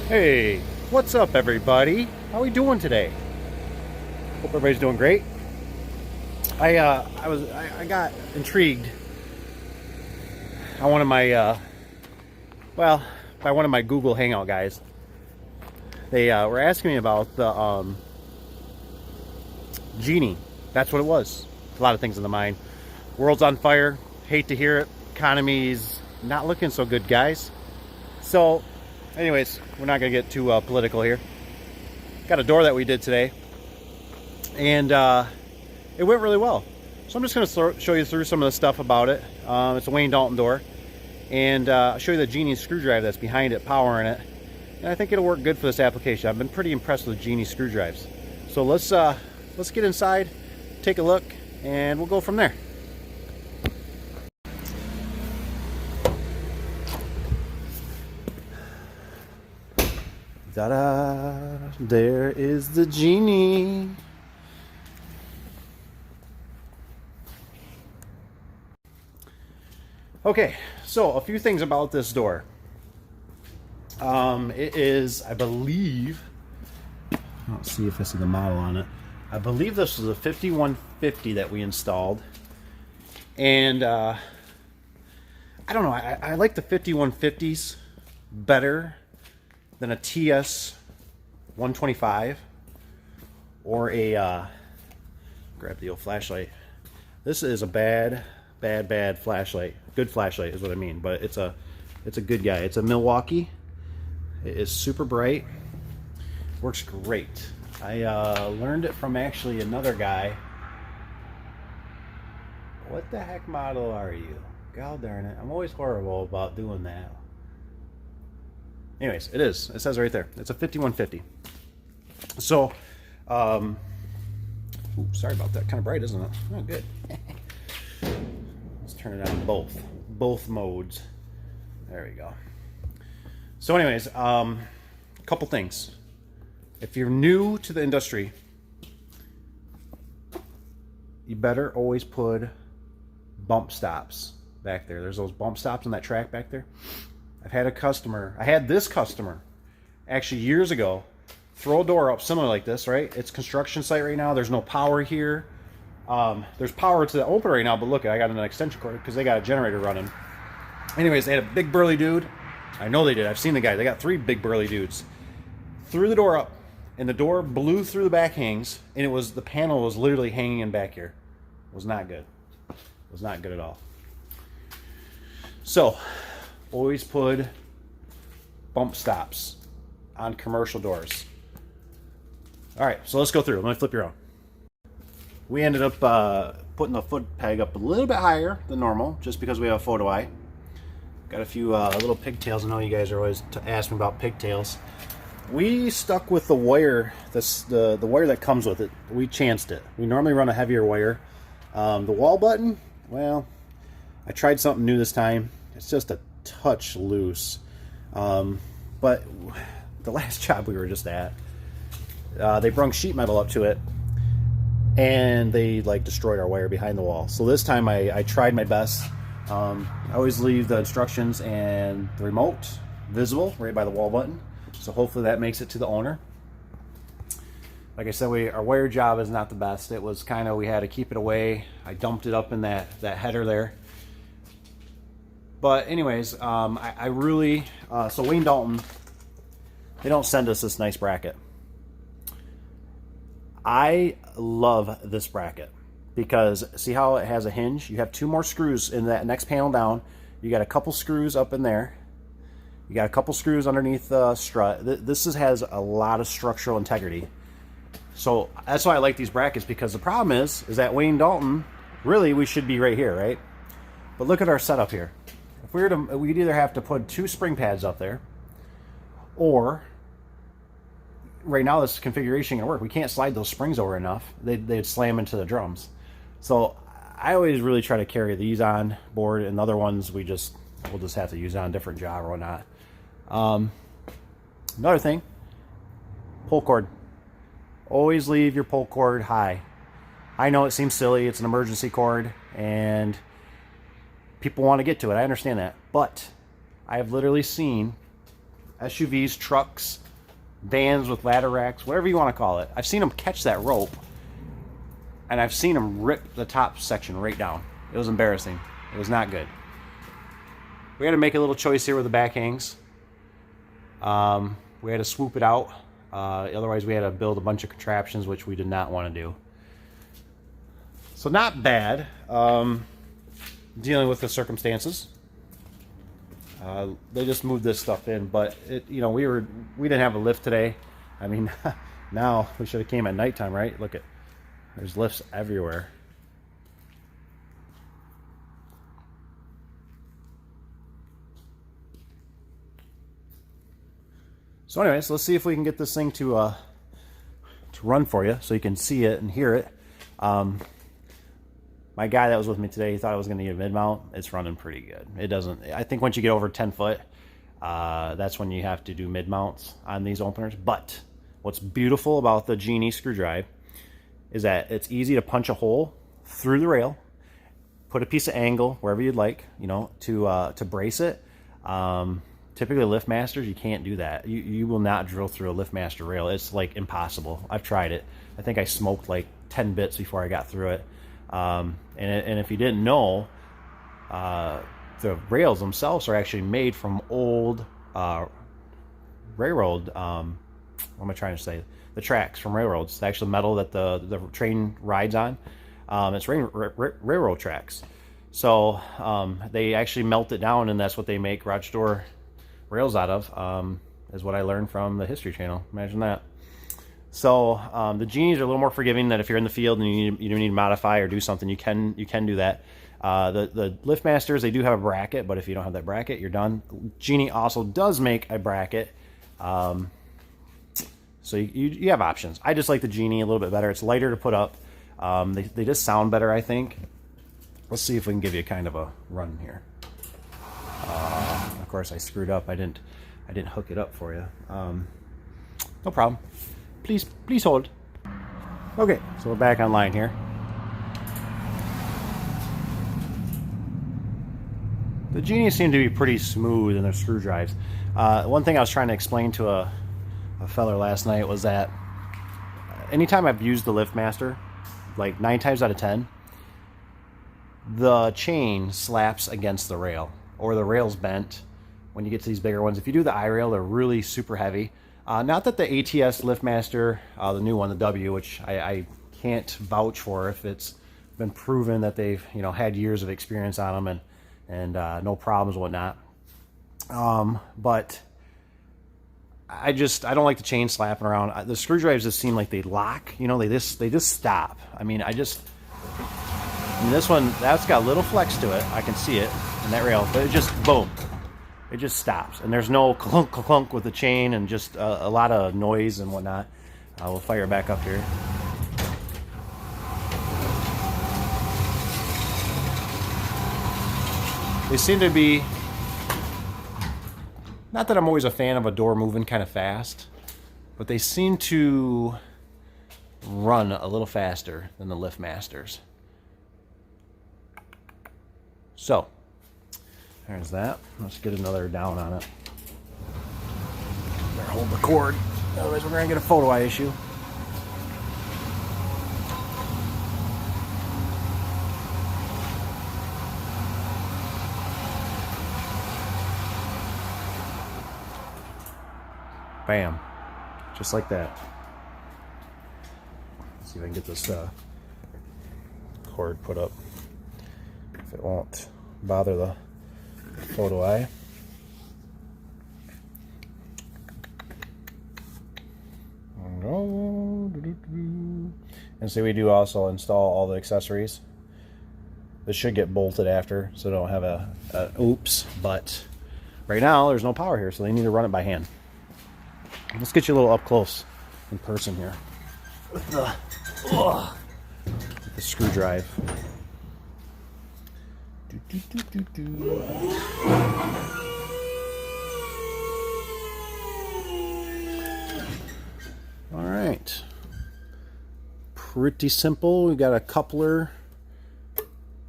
Hey, what's up everybody? How are we doing today? Hope everybody's doing great. I got intrigued on one of my by one of my Google Hangout guys. They were asking me about the Genie. That's what it was. A lot of things in the mind. World's on fire. Hate to hear it. Economy's not looking so good, guys. So, anyways, we're not gonna get too political here. Got a door that we did today, and it went really well. So I'm just going to show you through some of the stuff about it. It's a Wayne Dalton door, and I'll show you the Genie screwdriver that's behind it, powering it. And I think it'll work good for this application. I've been pretty impressed with Genie screwdrives. So let's get inside, take a look, and we'll go from there. Ta-da! There is the Genie. Okay, so a few things about this door. It is, I believe, let's see if I see the model on it. I believe this was a 5150 that we installed. And I don't know, I like the 5150s better than a TS 125 or a, grab the old flashlight. This is a bad flashlight. Good flashlight is what I mean, but it's a good guy. It's a Milwaukee. It is super bright. Works great. I learned it from actually another guy. What the heck model are you? God darn it. I'm always horrible about doing that. Anyways, it is. It says right there. It's a 5150. So, ooh, sorry about that. Kind of bright, isn't it? Oh, good. Turn it on both modes. There we go. So anyways, a couple things. If you're new to the industry, you better always put bump stops back there. There's those bump stops on that track back there. I had this customer actually years ago throw a door up similar like this, right? It's construction site right now. There's no power here. There's power to the open right now, but look, I got an extension cord because they got a generator running. Anyways, they had a big burly dude. I know they did. I've seen the guy. They got 3 big burly dudes. Threw the door up, and the door blew through the back hangs, and the panel was literally hanging in back here. It was not good. It was not good at all. So, always put bump stops on commercial doors. All right, so let's go through. Let me flip you around. We ended up putting the foot peg up a little bit higher than normal, just because we have a photo eye. Got a few little pigtails. I know you guys are always asking me about pigtails. We stuck with the wire, the wire that comes with it. We chanced it. We normally run a heavier wire. The wall button, well, I tried something new this time. It's just a touch loose. But the last job we were just at, they brung sheet metal up to it, and they like destroyed our wire behind the wall. So this time I tried my best. I always leave the instructions and the remote visible right by the wall button. So hopefully that makes it to the owner. Like I said, our wire job is not the best. It was kind of, we had to keep it away. I dumped it up in that header there. But anyways, I really, so Wayne Dalton, they don't send us this nice bracket. I love this bracket because see how it has a hinge? You have 2 more screws in that next panel down. You got a couple screws up in there. You got a couple screws underneath the strut. This has a lot of structural integrity. So that's why I like these brackets, because the problem is that Wayne Dalton, really we should be right here, right? But look at our setup here. If we were to, we'd either have to put 2 spring pads up there, or right now this configuration can work. We can't slide those springs over enough. They'd slam into the drums. So I always really try to carry these on board, and the other ones we'll just have to use on a different job or whatnot. Another thing, pull cord. Always leave your pull cord high. I know it seems silly. It's an emergency cord, and people want to get to it. I understand that. But I have literally seen SUVs, trucks, vans with ladder racks, whatever you want to call it. I've seen them catch that rope, and I've seen them rip the top section right down. It was embarrassing. It was not good. We had to make a little choice here where the back hangs. We had to swoop it out. Otherwise, we had to build a bunch of contraptions, which we did not want to do. So not bad. Dealing with the circumstances. They just moved this stuff in, but we didn't have a lift today. I mean, now we should have came at nighttime, right? Look there's lifts everywhere. So anyways, let's see if we can get this thing to run for you so you can see it and hear it. My guy that was with me today, he thought I was going to need a mid-mount. It's running pretty good. It doesn't. I think once you get over 10 foot, that's when you have to do mid-mounts on these openers. But what's beautiful about the Genie screw drive is that it's easy to punch a hole through the rail, put a piece of angle wherever you'd like, to brace it. Typically, LiftMasters, you can't do that. You will not drill through a LiftMaster rail. It's like impossible. I've tried it. I think I smoked like 10 bits before I got through it. And if you didn't know, the rails themselves are actually made from old railroad. What am I trying to say? The tracks from railroads. The actual metal that the train rides on. It's railroad tracks. So they actually melt it down, and that's what they make garage door rails out of. Is what I learned from the History Channel. Imagine that. So the Genies are a little more forgiving, that if you're in the field and you need to modify or do something, you can do that. The LiftMasters, they do have a bracket, but if you don't have that bracket, you're done. Genie also does make a bracket, so you have options. I just like the Genie a little bit better. It's lighter to put up. They just sound better, I think. Let's see if we can give you kind of a run here. Of course, I screwed up. I didn't hook it up for you. No problem. Please hold. Okay, so we're back online here. The Genies seem to be pretty smooth in their screw drives. One thing I was trying to explain to a feller last night was that anytime I've used the LiftMaster, like 9 times out of 10, the chain slaps against the rail, or the rail's bent when you get to these bigger ones. If you do the I-rail, they're really super heavy. Not that the ATS LiftMaster, the new one, the W, which I can't vouch for if it's been proven that they've had years of experience on them and no problems and whatnot. But I don't like the chain slapping around. The screw drives just seem like they lock. They just stop. I mean, this one, that's got a little flex to it. I can see it in that rail, but it just boom. It just stops, and there's no clunk clunk with the chain, and just a lot of noise and whatnot. We'll fire it back up here. They seem to be, not that I'm always a fan of a door moving kind of fast, but they seem to run a little faster than the LiftMasters. So there's that. Let's get another down on it. Better hold the cord, otherwise we're gonna get a photo eye issue. Bam. Just like that. Let's see if I can get this cord put up. If it won't bother the photo eye. And so we do also install all the accessories. This should get bolted after, so don't have a oops. But right now there's no power here, so they need to run it by hand. Let's get you a little up close in person here with the screw drive. All right, pretty simple. We got a coupler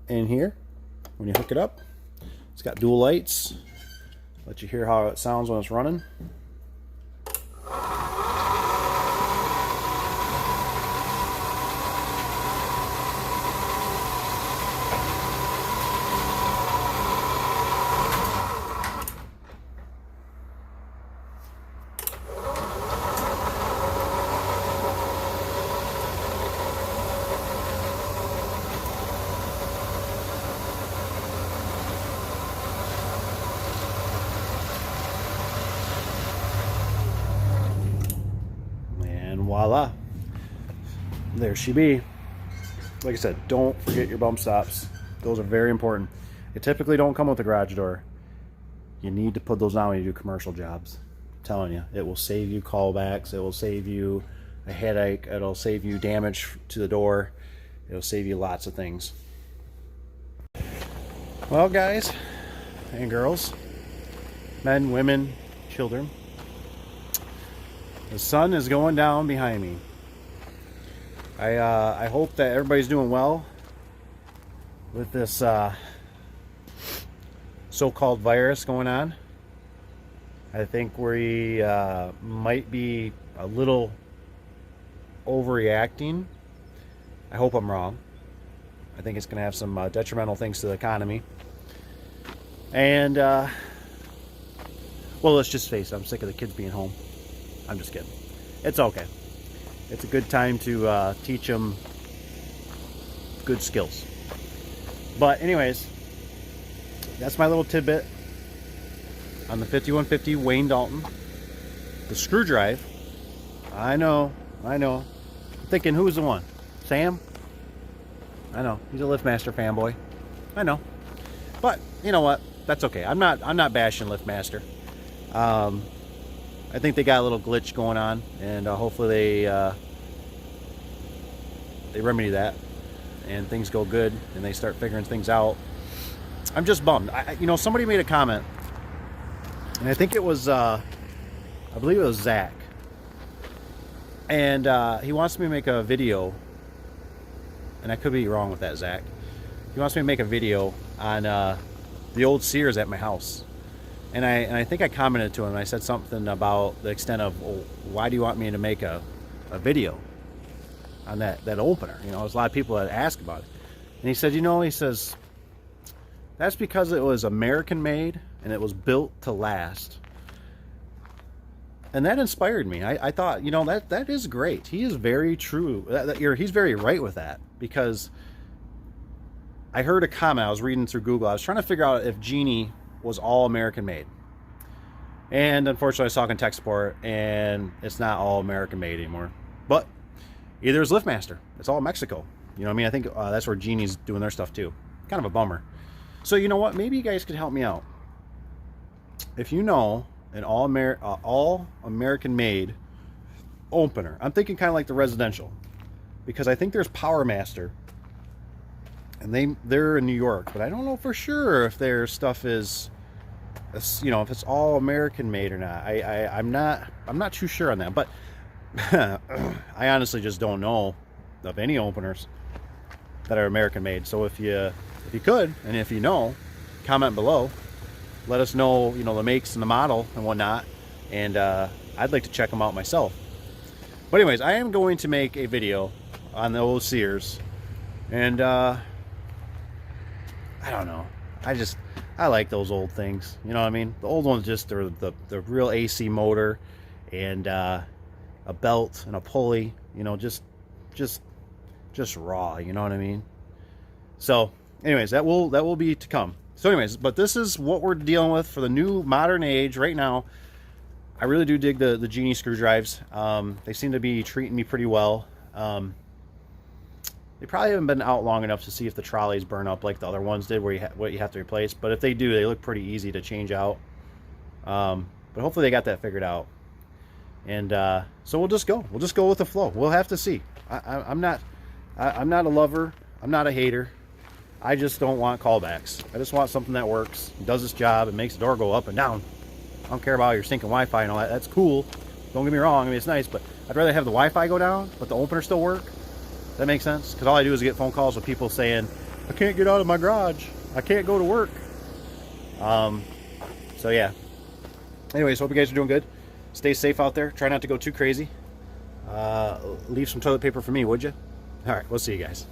in here. When you hook it up, it's got dual lights. Let you hear how it sounds when it's running. voila, there she be. Like I said, don't forget your bump stops. Those are very important. They typically don't come with a garage door. You need to put those on when you do commercial jobs. I'm telling you, it will save you callbacks. It will save you a headache. It'll save you damage to the door. It'll save you lots of things. Well, guys and girls, men, women, children, the sun is going down behind me. I hope that everybody's doing well with this so-called virus going on. I think we might be a little overreacting. I hope I'm wrong. I think it's going to have some detrimental things to the economy. And, well, let's just face it, I'm sick of the kids being home. I'm just kidding. It's okay. It's a good time to teach them good skills. But anyways, that's my little tidbit on the 5150 Wayne Dalton. The screw drive. I know. I'm thinking, who's the one? Sam? I know. He's a LiftMaster fanboy. I know. But you know what? That's okay. I'm not bashing LiftMaster. I think they got a little glitch going on, and hopefully they remedy that and things go good and they start figuring things out. I'm just bummed. Somebody made a comment, and I think it was I believe it was Zach, and he wants me to make a video, and I could be wrong with that, Zach. He wants me to make a video on the old Sears at my house. And I think I commented to him, and I said something about the extent of, well, why do you want me to make a video on that opener? There's a lot of people that ask about it. And he said, he says, that's because it was American made and it was built to last. And that inspired me. I thought, that is great. He is very true. He's very right with that, because I heard a comment. I was reading through Google. I was trying to figure out if Genie was all American made, and unfortunately I was talking tech support, and it's not all American made anymore. But either is LiftMaster. It's all Mexico. I think that's where Genie's doing their stuff too. Kind of a bummer. So you know what? Maybe you guys could help me out. If you know an all American made opener, I'm thinking kind of like the residential, because I think there's Power Master, and they're in New York, but I don't know for sure if their stuff is, if it's all American made or not. I'm not too sure on that, but I honestly just don't know of any openers that are American made. So if you could, and if you know, comment below. Let us know, the makes and the model and whatnot, and I'd like to check them out myself. But anyways, I am going to make a video on the old Sears, and I don't know. I like those old things. You know what I mean? The old ones just are the real AC motor, and a belt and a pulley. Just raw. You know what I mean? So, anyways, that will be to come. So, anyways, but this is what we're dealing with for the new modern age right now. I really do dig the Genie screw drives. They seem to be treating me pretty well. They probably haven't been out long enough to see if the trolleys burn up like the other ones did, where what you have to replace. But if they do, they look pretty easy to change out. But hopefully they got that figured out. And so we'll just go with the flow. We'll have to see. I'm not a lover. I'm not a hater. I just don't want callbacks. I just want something that works, does its job, and makes the door go up and down. I don't care about your stinking Wi-Fi and all that. That's cool. Don't get me wrong. It's nice, but I'd rather have the Wi-Fi go down, but the opener still work. Does that make sense? Because all I do is get phone calls with people saying, I can't get out of my garage. I can't go to work. So yeah. Anyways, hope you guys are doing good. Stay safe out there. Try not to go too crazy. Leave some toilet paper for me, would you? All right, we'll see you guys.